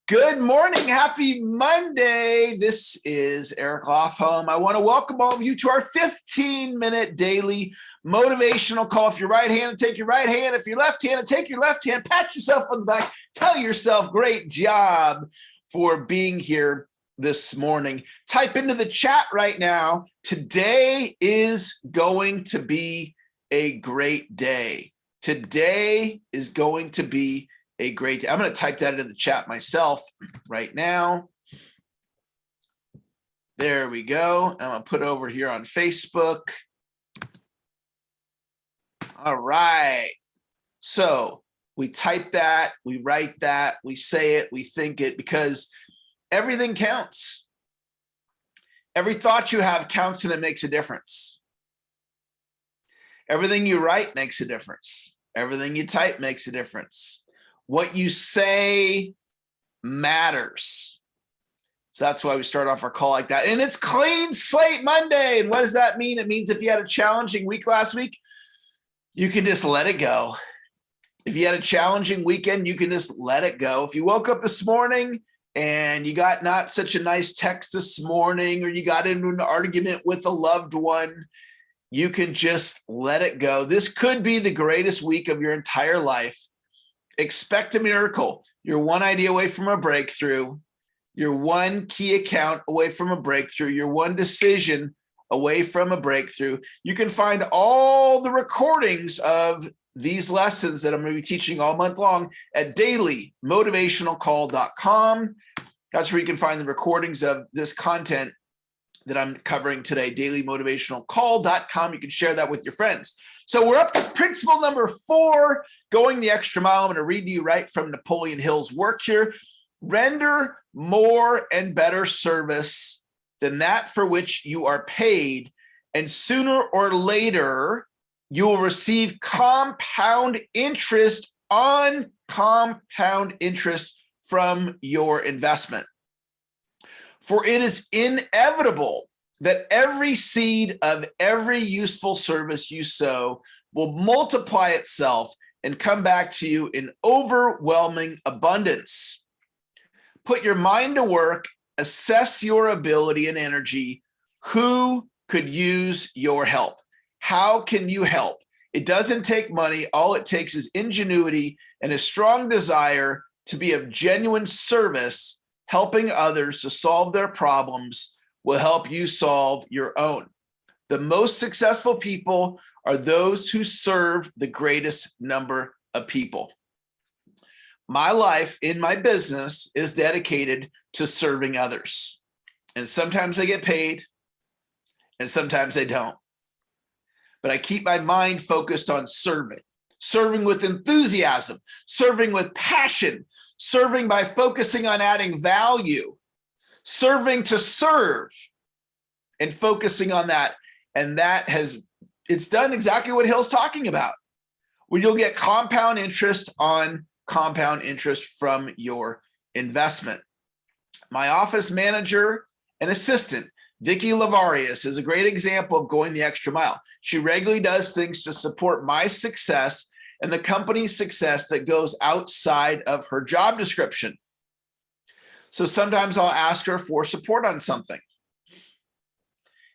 Good morning. Happy Monday. This is Eric Lofholm. I want to welcome all of you to our 15-minute daily motivational call. If you're right-handed, take your right hand. If you're left-handed, take your left hand. Pat yourself on the back. Tell yourself, great job for being here this morning. Type into the chat right now, today is going to be a great day. Today is going to be a great day. I'm going to type that into the chat myself right now. There we go. I'm going to put over here on Facebook. All right. So we type that, we write that, we say it, we think it, because everything counts. Every thought you have counts and it makes a difference. Everything you write makes a difference. Everything you type makes a difference. What you say matters. So that's why we start off our call like that. And it's Clean Slate Monday. And what does that mean? It means if you had a challenging week last week, you can just let it go. If you had a challenging weekend, you can just let it go. If you woke up this morning and you got not such a nice text this morning, or you got into an argument with a loved one, you can just let it go. This could be the greatest week of your entire life. Expect a miracle. You're one idea away from a breakthrough. You're one key account away from a breakthrough. You're one decision away from a breakthrough. You can find all the recordings of these lessons that I'm going to be teaching all month long at dailymotivationalcall.com. That's where you can find the recordings of this content that I'm covering today, dailymotivationalcall.com. You can share that with your friends. So we're up to principle number 4, going the extra mile. I'm going to read to you right from Napoleon Hill's work here. Render more and better service than that for which you are paid, and sooner or later, you will receive compound interest on compound interest from your investment. For it is inevitable that every seed of every useful service you sow will multiply itself and come back to you in overwhelming abundance. Put your mind to work, assess your ability and energy. Who could use your help? How can you help? It doesn't take money. All it takes is ingenuity and a strong desire to be of genuine service. Helping others to solve their problems will help you solve your own. The most successful people are those who serve the greatest number of people. My life in my business is dedicated to serving others. And sometimes I get paid and sometimes I don't. But I keep my mind focused on serving with enthusiasm, serving with passion, serving by focusing on adding value, serving to serve, and focusing on that. And it's done exactly what Hill's talking about, where you'll get compound interest on compound interest from your investment. My office manager and assistant, Vicki Lavarius, is a great example of going the extra mile. She regularly does things to support my success and the company's success that goes outside of her job description. So sometimes I'll ask her for support on something,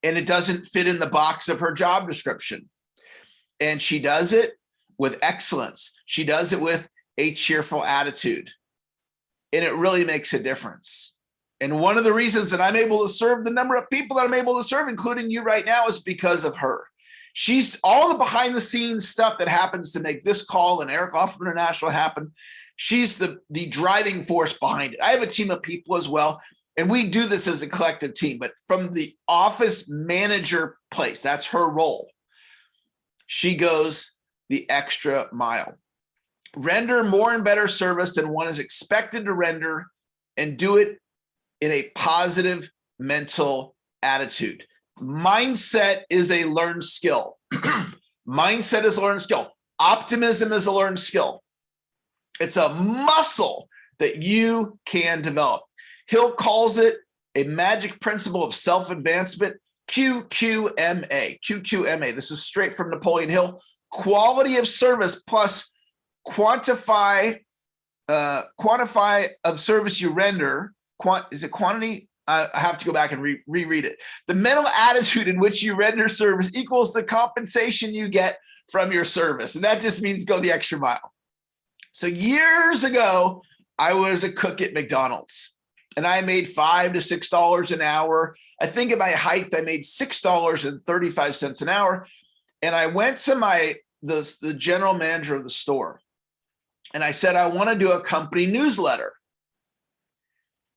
and it doesn't fit in the box of her job description. And she does it with excellence. She does it with a cheerful attitude, and it really makes a difference. And one of the reasons that I'm able to serve the number of people that I'm able to serve, including you right now, is because of her. She's all the behind the scenes stuff that happens to make this call and Eric Lofholm International happen. She's the driving force behind it. I have a team of people as well, and we do this as a collective team, but from the office manager place, that's her role. She goes the extra mile. Render more and better service than one is expected to render, and do it in a positive mental attitude. Mindset is a learned skill. Mindset is a learned skill. Optimism is a learned skill. It's a muscle that you can develop. Hill calls it a magic principle of self-advancement, QQMA. QQMA. This is straight from Napoleon Hill. Quality of service plus quantify quantify of service you render. Is it quantity? I have to go back and reread it. The mental attitude in which you render service equals the compensation you get from your service. And that just means go the extra mile. So years ago, I was a cook at McDonald's and I made $5 to $6 an hour. I think at my height, I made $6.35 an hour. And I went to the general manager of the store and I said, I want to do a company newsletter.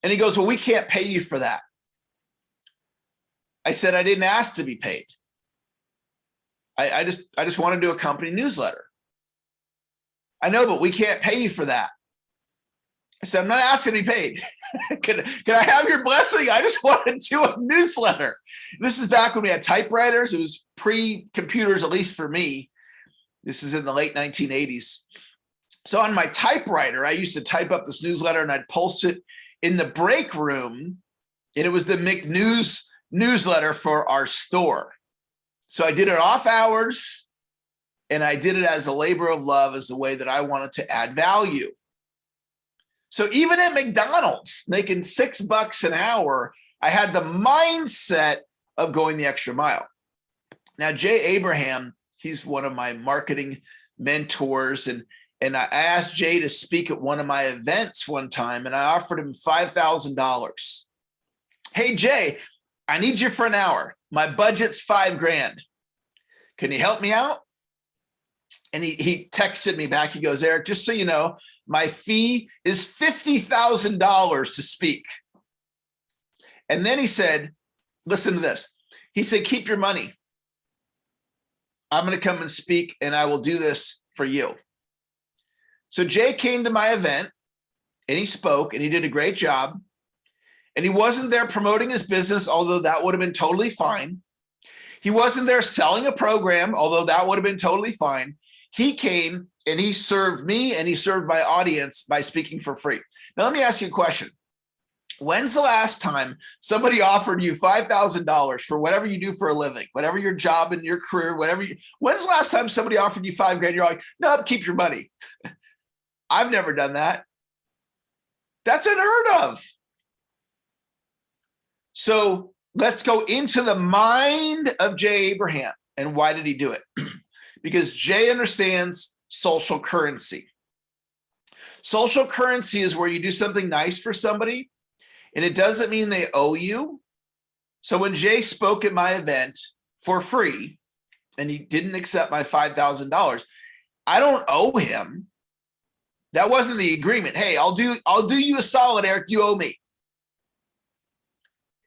And he goes, well, we can't pay you for that. I said, I didn't ask to be paid. I just want to do a company newsletter. I know, but we can't pay you for that. I said, I'm not asking to be paid. Can I have your blessing? I just want to do a newsletter. This is back when we had typewriters. It was pre-computers, at least for me. This is in the late 1980s. So on my typewriter, I used to type up this newsletter and I'd post it in the break room, and it was the McNews newsletter for our store. So I did it off hours, and I did it as a labor of love, as a way that I wanted to add value. So even at McDonald's, making $6 an hour, I had the mindset of going the extra mile. Now, Jay Abraham, he's one of my marketing mentors, and I asked Jay to speak at one of my events one time, and I offered him $5,000. Hey, Jay, I need you for an hour. My budget's $5,000. Can you help me out? And he texted me back. He goes, Eric, just so you know, my fee is $50,000 to speak. And then he said, listen to this. He said, keep your money. I'm going to come and speak, and I will do this for you. So Jay came to my event and he spoke and he did a great job. And he wasn't there promoting his business, although that would have been totally fine. He wasn't there selling a program, although that would have been totally fine. He came and he served me and he served my audience by speaking for free. Now, let me ask you a question. When's the last time somebody offered you $5,000 for whatever you do for a living, whatever your job and your career, when's the last time somebody offered you $5,000? You're like, no, keep your money. I've never done that. That's unheard of. So let's go into the mind of Jay Abraham. And why did he do it? Because Jay understands social currency. Social currency is where you do something nice for somebody, and it doesn't mean they owe you. So when Jay spoke at my event for free, and he didn't accept my $5,000, I don't owe him. That wasn't the agreement. Hey, I'll do you a solid, Eric. You owe me.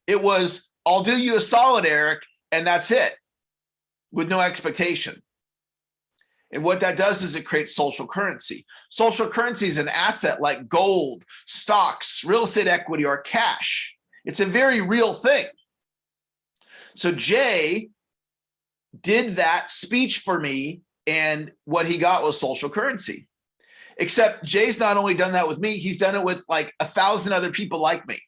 It was, I'll do you a solid, Eric, and that's it, with no expectation. And what that does is it creates social currency. Social currency is an asset like gold, stocks, real estate equity, or cash. It's a very real thing. So Jay did that speech for me, and what he got was social currency. Except Jay's not only done that with me, he's done it with like 1,000 other people like me.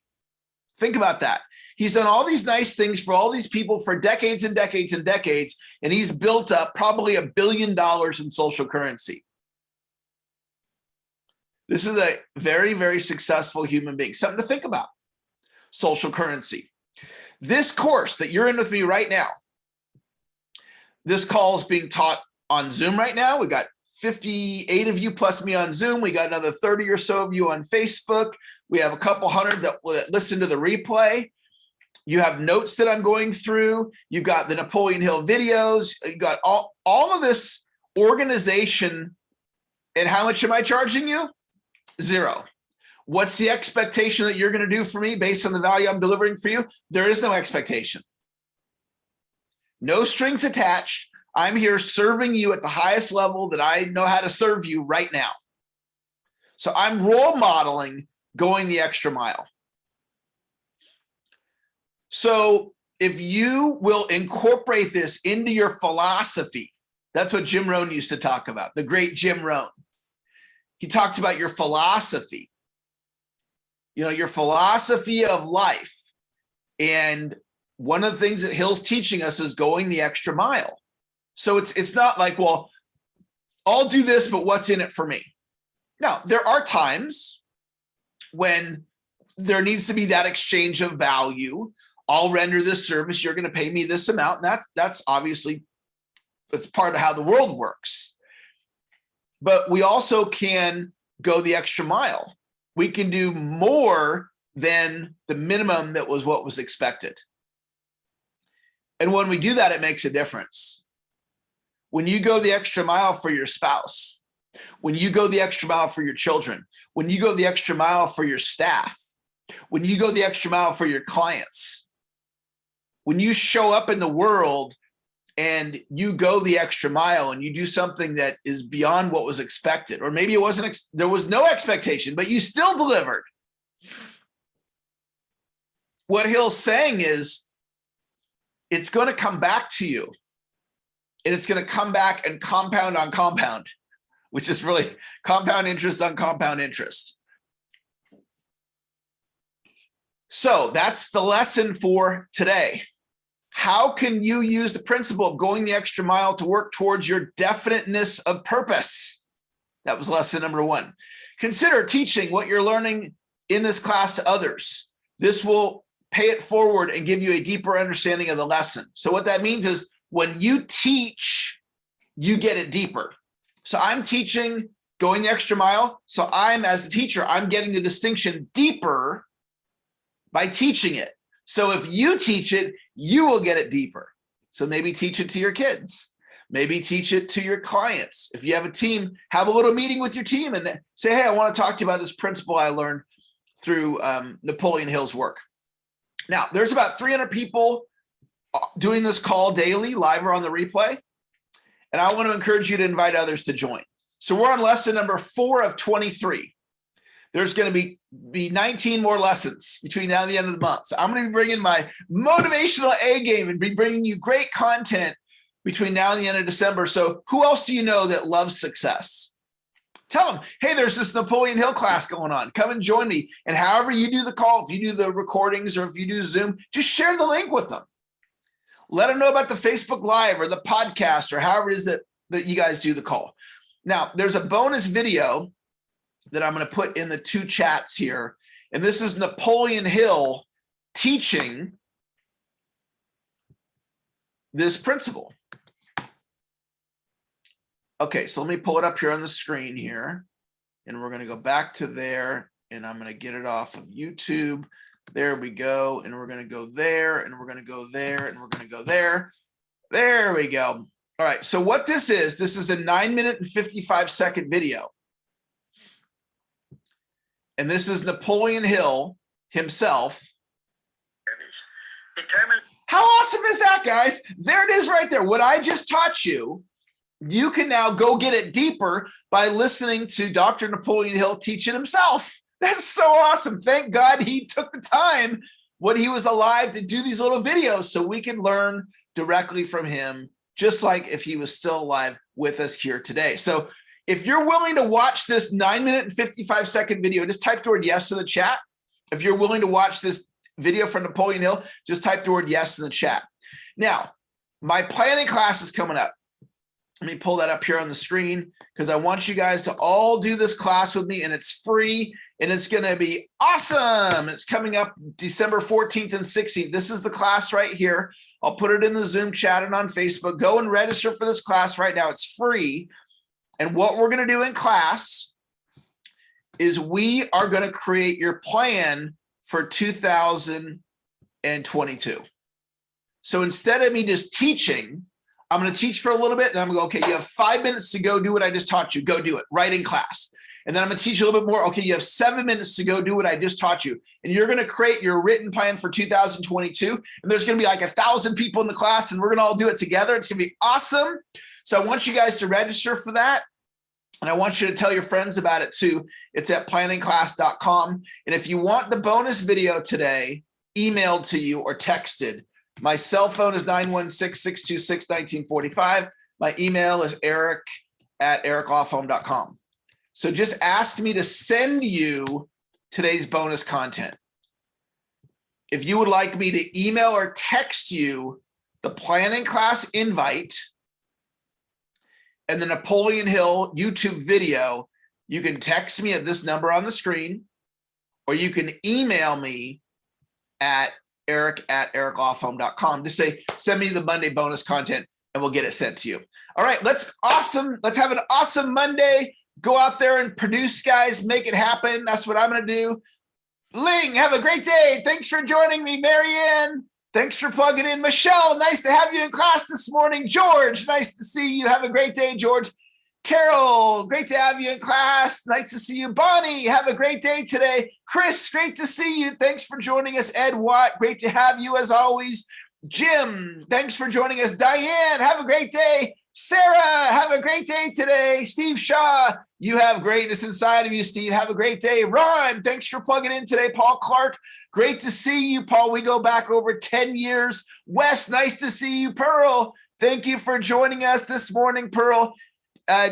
Think about that. He's done all these nice things for all these people for decades and decades and decades, and he's built up probably $1 billion in social currency. This is a very, very successful human being. Something to think about. Social currency. This course that you're in with me right now, this call is being taught on Zoom right now. We got 58 of you plus me on Zoom. We got another 30 or so of you on Facebook. We have a couple hundred that listen to the replay. You have notes that I'm going through. You've got the Napoleon Hill videos. You got all of this organization. And how much am I charging you? $0. What's the expectation that you're going to do for me based on the value I'm delivering for you? There is no expectation. No strings attached. I'm here serving you at the highest level that I know how to serve you right now. So I'm role modeling going the extra mile. So if you will incorporate this into your philosophy, that's what Jim Rohn used to talk about, the great Jim Rohn. He talked about your philosophy, your philosophy of life. And one of the things that Hill's teaching us is going the extra mile. So it's not like, well, I'll do this, but what's in it for me? Now, there are times when there needs to be that exchange of value. I'll render this service, you're going to pay me this amount. And that's obviously, that's part of how the world works. But we also can go the extra mile. We can do more than the minimum that was what was expected. And when we do that, it makes a difference. When you go the extra mile for your spouse, when you go the extra mile for your children, when you go the extra mile for your staff, when you go the extra mile for your clients, when you show up in the world and you go the extra mile and you do something that is beyond what was expected, or maybe it wasn't, there was no expectation, but you still delivered. What Hill's saying is it's going to come back to you, and it's going to come back and compound on compound, which is really compound interest on compound interest. So that's the lesson for today. How can you use the principle of going the extra mile to work towards your definiteness of purpose? That was lesson number 1. Consider teaching what you're learning in this class to others. This will pay it forward and give you a deeper understanding of the lesson. So what that means is when you teach, you get it deeper. So I'm teaching going the extra mile. So I'm, as a teacher, I'm getting the distinction deeper by teaching it. So if you teach it, you will get it deeper. So maybe teach it to your kids. Maybe teach it to your clients. If you have a team, have a little meeting with your team and say, hey, I want to talk to you about this principle I learned through Napoleon Hill's work. Now, there's about 300 people doing this call daily, live or on the replay. And I want to encourage you to invite others to join. So we're on lesson number 4 of 23. There's going to be 19 more lessons between now and the end of the month. So I'm going to be bringing my motivational A game and be bringing you great content between now and the end of December. So who else do you know that loves success? Tell them, hey, there's this Napoleon Hill class going on. Come and join me. And however you do the call, if you do the recordings or if you do Zoom, just share the link with them. Let them know about the Facebook Live or the podcast or however it is that you guys do the call. Now, there's a bonus video that I'm going to put in the 2 chats here. And this is Napoleon Hill teaching this principle. Okay, so let me pull it up here on the screen here. And we're going to go back to there. And I'm going to get it off of YouTube. There we go. And we're going to go there. And we're going to go there. And we're going to go there. There we go. All right, so what this is a 9-minute and 55-second video. And this is Napoleon Hill himself. How awesome is that, guys? There it is right there. What I just taught you, you can now go get it deeper by listening to Dr. Napoleon Hill teach it himself. That's so awesome. Thank God he took the time when he was alive to do these little videos so we can learn directly from him, just like if he was still alive with us here today. So if you're willing to watch this 9-minute and 55-second video, just type the word yes in the chat. If you're willing to watch this video from Napoleon Hill, just type the word yes in the chat. Now, my planning class is coming up. Let me pull that up here on the screen because I want you guys to all do this class with me, and it's free and it's going to be awesome. It's coming up December 14th and 16th. This is the class right here. I'll put it in the Zoom chat and on Facebook. Go and register for this class right now. It's free. And what we're going to do in class is we are going to create your plan for 2022. So instead of me just teaching, I'm going to teach for a little bit. Then I'm going to go, okay, you have 5 minutes to go do what I just taught you. Go do it right in class. And then I'm going to teach you a little bit more. Okay, you have 7 minutes to go do what I just taught you. And you're going to create your written plan for 2022. And there's going to be like 1,000 people in the class, and we're going to all do it together. It's going to be awesome. So I want you guys to register for that. And I want you to tell your friends about it too. It's at planningclass.com. And if you want the bonus video today emailed to you or texted, my cell phone is 916-626-1945. My email is eric@ericlofholm.com. So just ask me to send you today's bonus content. If you would like me to email or text you the planning class invite and the Napoleon Hill YouTube video, You can text me at this number on the screen, or you can email me at eric@ericlofholm.com. Just say, send me the Monday bonus content and we'll get it sent to you. All right, let's have an awesome Monday. Go out there and produce, guys. Make it happen. That's what I'm going to do. Ling, have a great day. Thanks for joining me. Marianne, thanks for plugging in. Michelle, nice to have you in class this morning. George, nice to see you. Have a great day, George. Carol, great to have you in class. Nice to see you. Bonnie, have a great day today. Chris, great to see you. Thanks for joining us. Ed Watt, great to have you as always. Jim, thanks for joining us. Diane, have a great day. Sarah, have a great day today. Steve Shaw, you have greatness inside of you, Steve. Have a great day. Ron, thanks for plugging in today. Paul Clark, great to see you, Paul. We go back over 10 years. Wes, nice to see you. Pearl, thank you for joining us this morning, Pearl.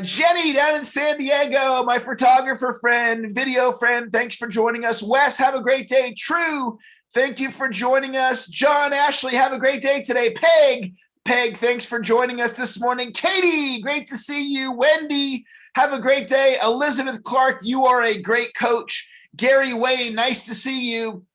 Jenny down in San Diego, my photographer friend, video friend, thanks for joining us. Wes, have a great day. True, thank you for joining us. John Ashley, have a great day today. Peg, thanks for joining us this morning. Katie, great to see you. Wendy, have a great day. Elizabeth Clark, you are a great coach. Gary Wayne, nice to see you.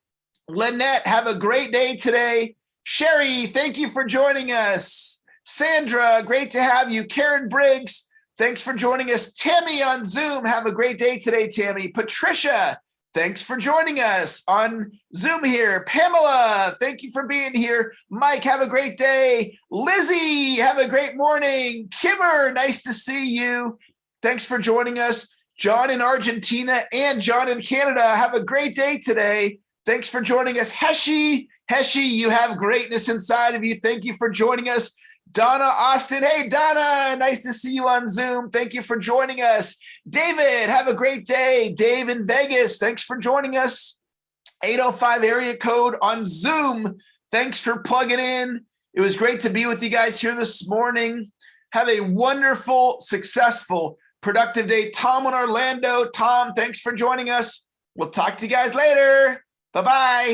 Lynette, have a great day today. Sherry, thank you for joining us. Sandra, great to have you. Karen Briggs, thanks for joining us. Tammy on Zoom, have a great day today, Tammy. Patricia, thanks for joining us on Zoom here. Pamela, thank you for being here. Mike, have a great day. Lizzie, have a great morning. Kimmer, nice to see you. Thanks for joining us. John in Argentina and John in Canada, have a great day today. Thanks for joining us. Heshi, you have greatness inside of you. Thank you for joining us. Donna Austin. Hey, Donna, nice to see you on Zoom. Thank you for joining us. David, have a great day. Dave in Vegas, thanks for joining us. 805 area code on Zoom. Thanks for plugging in. It was great to be with you guys here this morning. Have a wonderful, successful, productive day. Tom in Orlando. Tom, thanks for joining us. We'll talk to you guys later. Bye-bye.